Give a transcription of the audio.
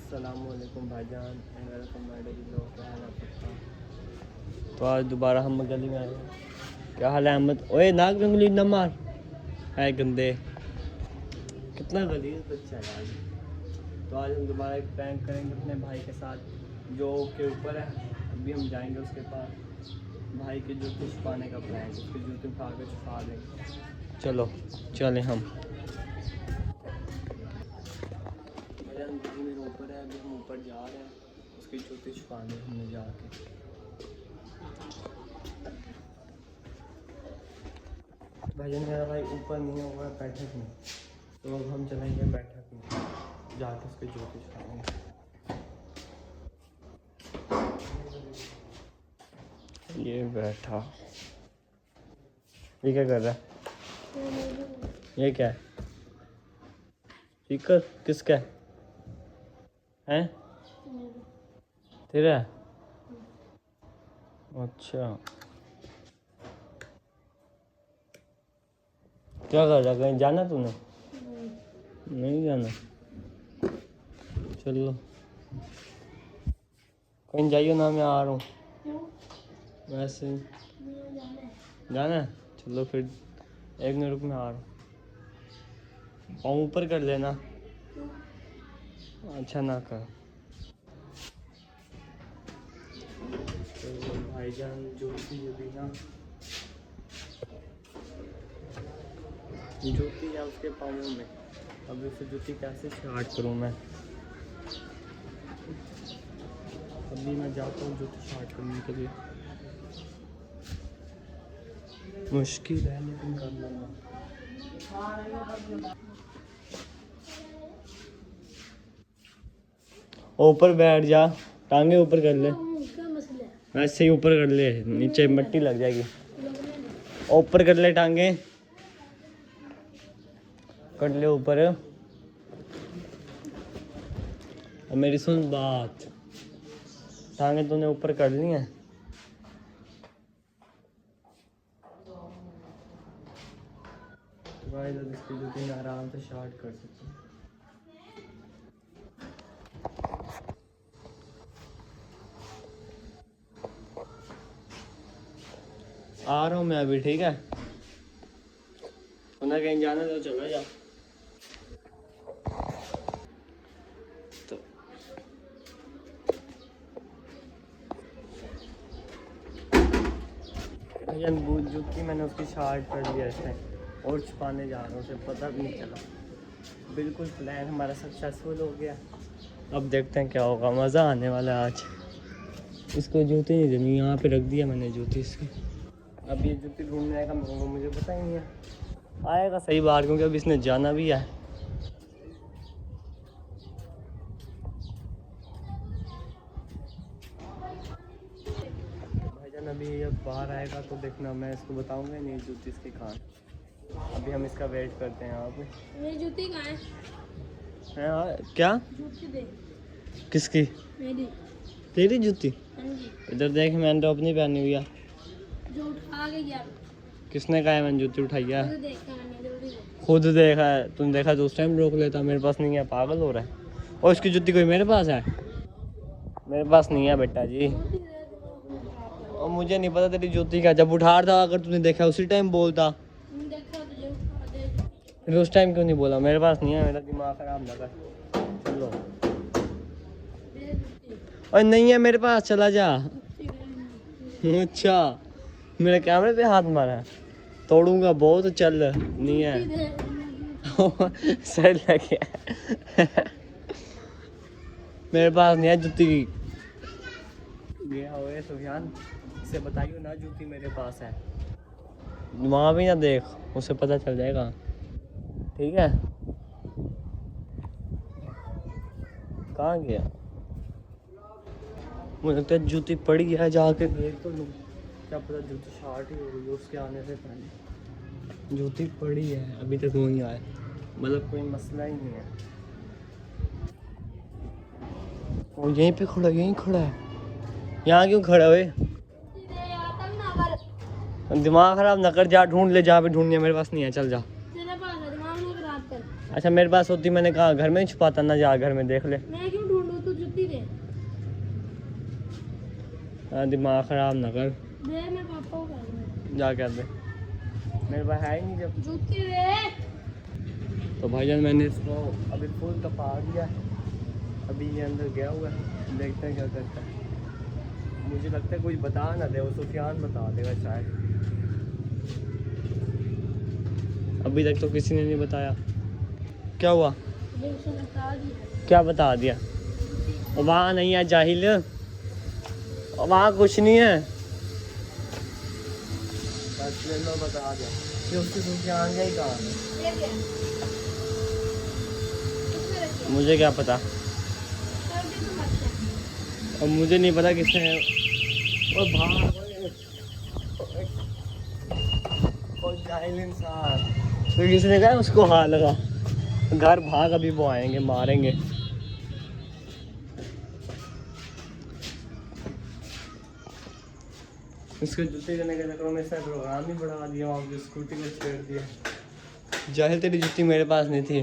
अस्सलामुअलैकुम भाईजान, welcome my daily vlog. क्या हाल है आपका? तो आज दोबारा हम गली में आए हैं। क्या हाल है अहमद? ओए नाक में उंगली न मार, है गंदे। कितना गलीज बच्चा है आज। तो आज हम दोबारा एक प्रैंक करेंगे अपने भाई के साथ, जो के ऊपर है। अभी हम जाएंगे उसके पास, भाई के जूते छुपाने का प्रैंक, उसके जूते उठा के छुपा देंगे। चलो चलें हम। मेरे ऊपर है, अभी हम ऊपर जा रहे हैं उसके जूते छुपाने हमने जाके। भाईजान मेरा भाई ऊपर नहीं होगा बैठक में, तो अब हम चलेंगे बैठक में जाके उसके जूते छुपाएंगे। ये बैठा, ये क्या कर रहा है? ये क्या है? स्पीकर किसका है? हैं? तेरा है? अच्छा, क्या कर रहा? कहीं जाना तूने? नहीं जाना, चलो कहीं जाइयो ना, मैं आ रहा हूँ। वैसे जाना है? चलो फिर 1 मिनट रुक, मैं आ रहा हूँ। पाँव ऊपर कर लेना। अच्छा ना कर। तो भाईजान जूती भी ना, जूती है उसके पाँवों में। अब इसे जूती कैसे स्टार्ट करूँ मैं? अभी मैं जाता हूँ जूती स्टार्ट करने के लिए। मुश्किल है लेकिन कर लूँगा। ऊपर बैठ जा, टांगे ऊपर कर ले। ऐसे ही ऊपर कर ले, नीचे मिट्टी लग जाएगी। ऊपर कर ले, टांगे कर ले ऊपर। और मेरी सुन बात, टांगे तूने ऊपर कर ली हैं? गाइस अब इसकी जूती मैं आराम से स्टार्ट कर सकता हूँ। आ रहा हूँ मैं अभी, ठीक है? उन्हें कहीं जाना तो चला जा। तो जूती मैंने उसकी स्टार्ट कर दिया इसने, और छुपाने जा रहा हूँ, उसे पता भी नहीं चला। बिल्कुल प्लान हमारा सक्सेसफुल हो गया। अब देखते हैं क्या होगा, मज़ा आने वाला है आज। इसको जूती नहीं देनी, यहाँ पे रख दिया मैंने जूती इसकी। अब ये जूती ढूंढने आएगा मुझे पता ही नहीं है। आएगा सही बात, क्योंकि अब इसने जाना भी है। भाईजान अभी ये बाहर आएगा तो देखना, मैं इसको बताऊंगा नहीं जूती इसकी कहाँ। अभी हम इसका वेट करते हैं यहाँ पे। मेरी जूती कहाँ है? हाँ क्या? जूती दे। किसकी? मेरी। तेरी जूती? हाँ जी। इधर देख, मैंने तो अपनी पहनी हुई है। जो उठा के गया। किसने कहा है मैंने जूती उठाई है? खुद देखा मैंने, जल्दी दे। खुद देखा है? तुम देखा तो उस टाइम रोक लेता। मेरे पास नहीं है, पागल हो रहा है? और इसकी जूती कोई मेरे पास है? मेरे पास नहीं है बेटा जी। और मुझे नहीं पता तेरी जूती का, जब उठा रहा था अगर तूने देखा उसी टाइम बोलता। देखा तुझे उठा दे। फिर उस टाइम क्यों नहीं बोला? मेरे पास नहीं है, मेरा दिमाग खराब ना कर। चलो। दे जूती। और नहीं है मेरे पास, चला जा। जूती दे। अच्छा, मेरे कैमरे पे हाथ मारा है, तोड़ूंगा बहुत। चल नहीं है। जूती दे। सही लगे। मेरे पास नहीं है जूती की। गया हुए सुफियान, इसे बताइयो ना जूती मेरे पास है। वहाँ भी ना देख, उसे पता चल जाएगा, ठीक है? कहाँ गया? मुझे लगता है जूती पड़ी है, जाके देख तो लूँ। क्या पता जूती शॉर्ट ही हो गई उसके आने से पहले। जूती पड़ी है, अभी तक वहीं आया, मतलब कोई मसला ही नहीं है। वो यहीं पे खड़ा, यहीं खड़ा है। यहाँ क्यों खड़ा है? दिमाग खराब ना कर, जा ढूंढ ले जहाँ पे ढूंढनी है। मेरे पास नहीं है, चल जा। तेरे पास है, दिमाग मत खराब कर। अच्छा मेरे पास होती मैंने कहा घर में ही छुपाता ना, जा घर में देख ले। मैं क्यों ढूंढूं? हाँ, दिमाग ख़राब ना कर। दे मैं पापा को कहूँगा। जा कर दे, मेरे पास है ही नहीं जब। जूती दे। तो भाईजान मैंने इसको अभी फुल तपा दिया, अभी ये अंदर गया हुआ है, देखते हैं क्या करता है। मुझे लगता है कोई बता ना दे, वो सुफियान बता देगा शायद। अभी तक तो किसी ने नहीं बताया। क्या हुआ? ये उसने बता दिया। क्या बता दिया? वहाँ नहीं है जाहिल, वहाँ कुछ नहीं है। बस मैंने बता दिया कि उसकी सुफियान का ही काम है। ये क्या? किसने रखी? मुझे क्या पता, कर दे तो मत कर। और मुझे नहीं पता किसने है। और भाग कोई जाहिल इंसान, तो किसी ने कहा उसको हाथ लगा, घर भाग, अभी वो आएंगे मारेंगे। इसके जूते करने के चक्कर में इसने प्रोग्राम ही बढ़ा दिया, वहाँ पे स्कूटी में छेड़ दिया। जाहिल तेरी जूती मेरे पास नहीं थी।